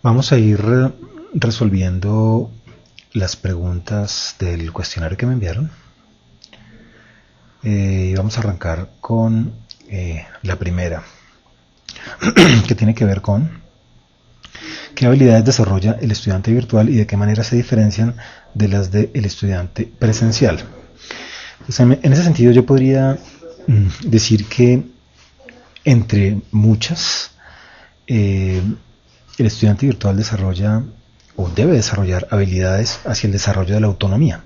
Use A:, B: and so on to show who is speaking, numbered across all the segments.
A: Vamos a ir resolviendo las preguntas del cuestionario que me enviaron. Vamos a arrancar con la primera, que tiene que ver con qué habilidades desarrolla el estudiante virtual y de qué manera se diferencian de las del estudiante presencial. Pues en ese sentido yo podría decir que entre muchas, el estudiante virtual desarrolla o debe desarrollar habilidades hacia el desarrollo de la autonomía.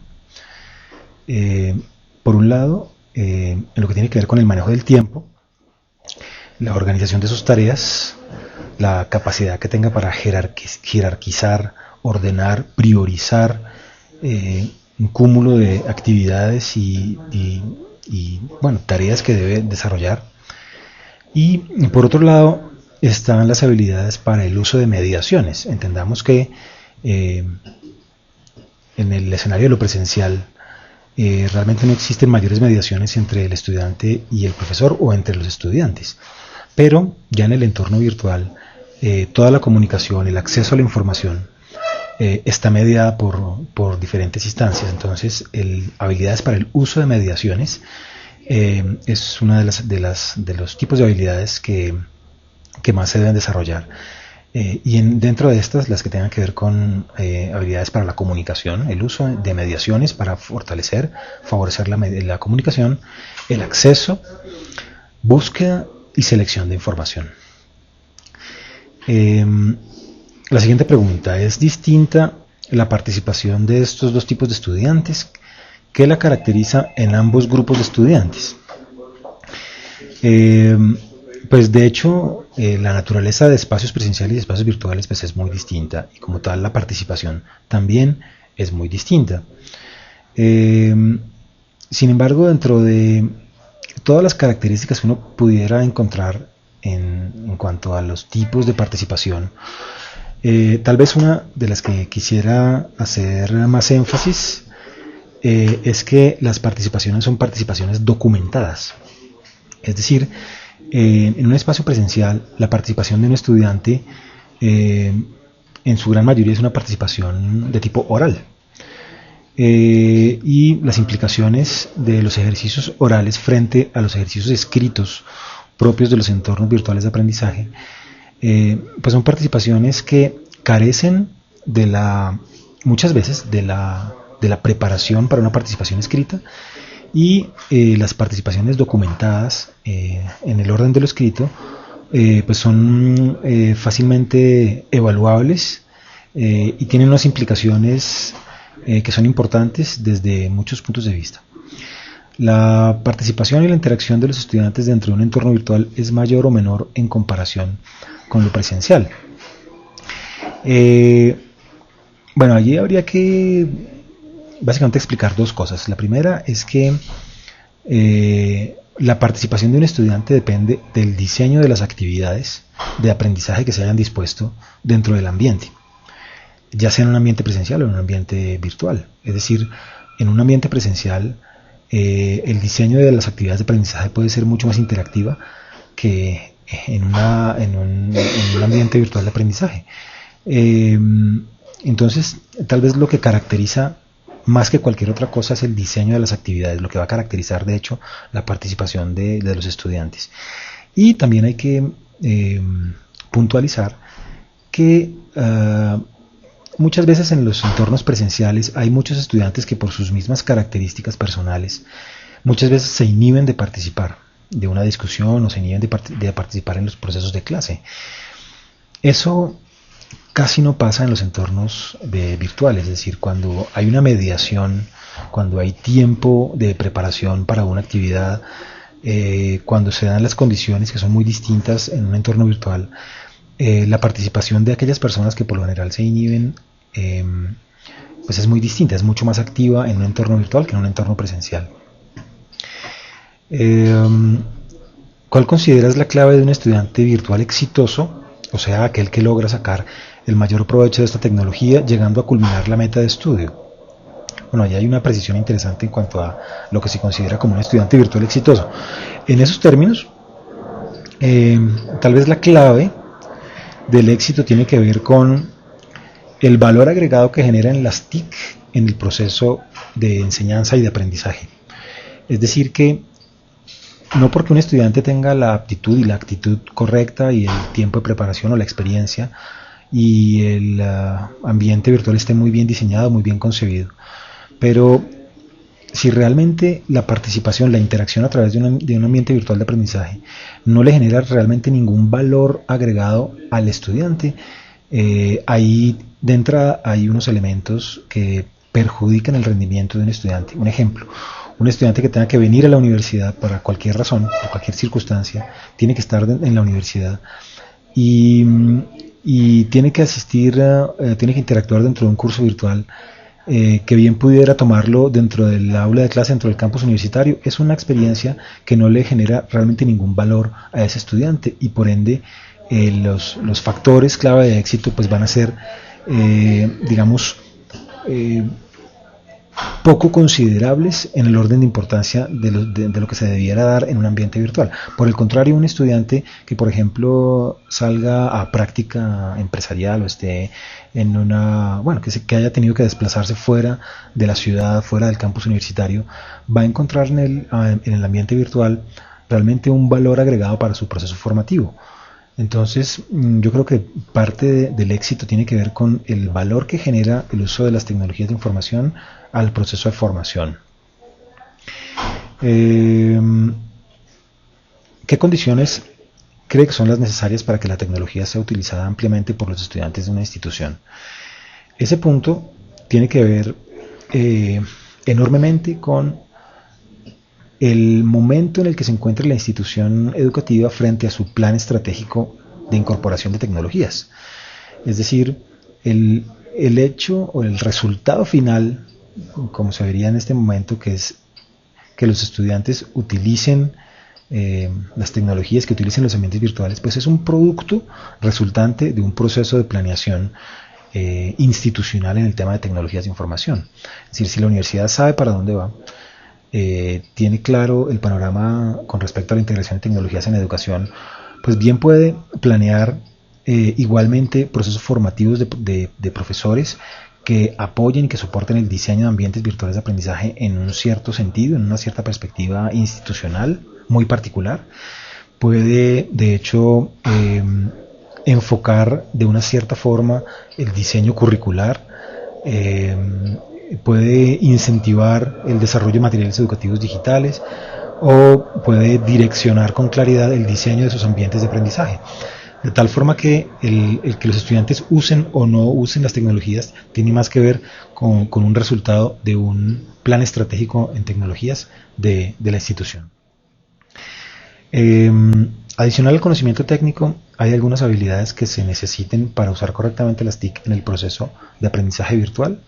A: Por un lado, en lo que tiene que ver con el manejo del tiempo, la organización de sus tareas, la capacidad que tenga para jerarquizar, ordenar, priorizar un cúmulo de actividades y bueno, tareas que debe desarrollar. Y por otro lado están las habilidades para el uso de mediaciones. Entendamos que en el escenario de lo presencial realmente no existen mayores mediaciones entre el estudiante y el profesor o entre los estudiantes, pero ya en el entorno virtual toda la comunicación, el acceso a la información está mediada por diferentes instancias. Entonces habilidades para el uso de mediaciones es una de los tipos de habilidades que más se deben desarrollar. Dentro de estas, las que tengan que ver con habilidades para la comunicación, el uso de mediaciones para favorecer la comunicación, el acceso, búsqueda y selección de información. La siguiente pregunta: ¿es distinta la participación de estos dos tipos de estudiantes? ¿Qué la caracteriza en ambos grupos de estudiantes? Pues de hecho la naturaleza de espacios presenciales y espacios virtuales pues es muy distinta, y como tal la participación también es muy distinta. Sin embargo, dentro de todas las características que uno pudiera encontrar en cuanto a los tipos de participación, tal vez una de las que quisiera hacer más énfasis es que las participaciones son participaciones documentadas. Es decir, en un espacio presencial, la participación de un estudiante en su gran mayoría es una participación de tipo oral. Y las implicaciones de los ejercicios orales frente a los ejercicios escritos propios de los entornos virtuales de aprendizaje, pues son participaciones que carecen muchas veces de la preparación para una participación escrita, y las participaciones documentadas en el orden de lo escrito pues son fácilmente evaluables y tienen unas implicaciones que son importantes desde muchos puntos de vista. La participación y la interacción de los estudiantes dentro de un entorno virtual es mayor o menor en comparación con lo presencial. Bueno, allí habría que básicamente explicar dos cosas. La primera es que la participación de un estudiante depende del diseño de las actividades de aprendizaje que se hayan dispuesto dentro del ambiente, ya sea en un ambiente presencial o en un ambiente virtual. Es decir, en un ambiente presencial el diseño de las actividades de aprendizaje puede ser mucho más interactiva que en un ambiente virtual de aprendizaje. Entonces, tal vez lo que caracteriza más que cualquier otra cosa es el diseño de las actividades, lo que va a caracterizar de hecho la participación de los estudiantes. Y también hay que puntualizar que muchas veces en los entornos presenciales hay muchos estudiantes que por sus mismas características personales muchas veces se inhiben de participar de una discusión o se inhiben de participar en los procesos de clase. Eso casi no pasa en los entornos virtuales. Es decir, cuando hay una mediación, cuando hay tiempo de preparación para una actividad, cuando se dan las condiciones que son muy distintas en un entorno virtual, la participación de aquellas personas que por lo general se inhiben pues es muy distinta, es mucho más activa en un entorno virtual que en un entorno presencial. ¿Cuál consideras la clave de un estudiante virtual exitoso? O sea, aquel que logra sacar el mayor provecho de esta tecnología, llegando a culminar la meta de estudio. Bueno, allá hay una precisión interesante en cuanto a lo que se considera como un estudiante virtual exitoso. En esos términos, tal vez la clave del éxito tiene que ver con el valor agregado que generan las TIC en el proceso de enseñanza y de aprendizaje. Es decir, que no porque un estudiante tenga la aptitud y la actitud correcta y el tiempo de preparación o la experiencia y el ambiente virtual esté muy bien diseñado, muy bien concebido, pero si realmente la participación, la interacción a través de un ambiente virtual de aprendizaje no le genera realmente ningún valor agregado al estudiante, ahí de entrada hay unos elementos que perjudican el rendimiento de un estudiante. Un ejemplo, un estudiante que tenga que venir a la universidad para cualquier razón, por cualquier circunstancia, tiene que estar en la universidad y tiene que asistir, tiene que interactuar dentro de un curso virtual, que bien pudiera tomarlo dentro del aula de clase, dentro del campus universitario. Es una experiencia que no le genera realmente ningún valor a ese estudiante y por ende los factores clave de éxito pues van a ser, digamos, poco considerables en el orden de importancia de lo que se debiera dar en un ambiente virtual. Por el contrario, un estudiante que, por ejemplo, salga a práctica empresarial o esté en una, bueno, que haya tenido que desplazarse fuera de la ciudad, fuera del campus universitario, va a encontrar en el ambiente virtual realmente un valor agregado para su proceso formativo. Entonces, yo creo que parte del éxito tiene que ver con el valor que genera el uso de las tecnologías de información al proceso de formación. ¿Qué condiciones cree que son las necesarias para que la tecnología sea utilizada ampliamente por los estudiantes de una institución? Ese punto tiene que ver enormemente con el momento en el que se encuentra la institución educativa frente a su plan estratégico de incorporación de tecnologías. Es decir, el hecho o el resultado final, como se vería en este momento, que es que los estudiantes utilicen las tecnologías, que utilicen los ambientes virtuales, pues es un producto resultante de un proceso de planeación institucional en el tema de tecnologías de información. Es decir, si la universidad sabe para dónde va, tiene claro el panorama con respecto a la integración de tecnologías en educación, pues bien puede planear igualmente procesos formativos de profesores que apoyen y que soporten el diseño de ambientes virtuales de aprendizaje en un cierto sentido, en una cierta perspectiva institucional muy particular. Puede, de hecho, enfocar de una cierta forma el diseño curricular, puede incentivar el desarrollo de materiales educativos digitales o puede direccionar con claridad el diseño de sus ambientes de aprendizaje. De tal forma que el que los estudiantes usen o no usen las tecnologías tiene más que ver con un resultado de un plan estratégico en tecnologías de la institución. Adicional al conocimiento técnico, hay algunas habilidades que se necesiten para usar correctamente las TIC en el proceso de aprendizaje virtual.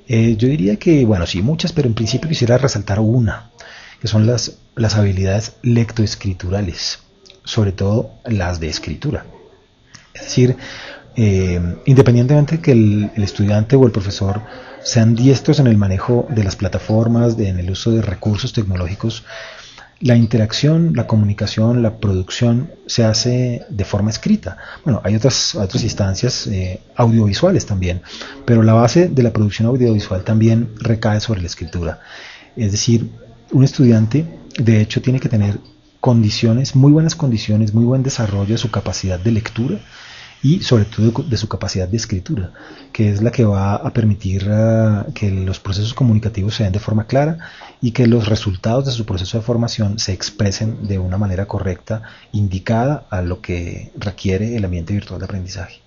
A: Yo diría que, bueno, sí, muchas, pero en principio quisiera resaltar una, que son las habilidades lectoescriturales, sobre todo las de escritura. Es decir, independientemente de que el estudiante o el profesor sean diestros en el manejo de las plataformas, en el uso de recursos tecnológicos, la interacción, la comunicación, la producción se hace de forma escrita. Bueno, hay otras instancias audiovisuales también, pero la base de la producción audiovisual también recae sobre la escritura. Es decir, un estudiante de hecho tiene que tener muy buenas condiciones, muy buen desarrollo de su capacidad de lectura y sobre todo de su capacidad de escritura, que es la que va a permitir que los procesos comunicativos se den de forma clara y que los resultados de su proceso de formación se expresen de una manera correcta, indicada a lo que requiere el ambiente virtual de aprendizaje.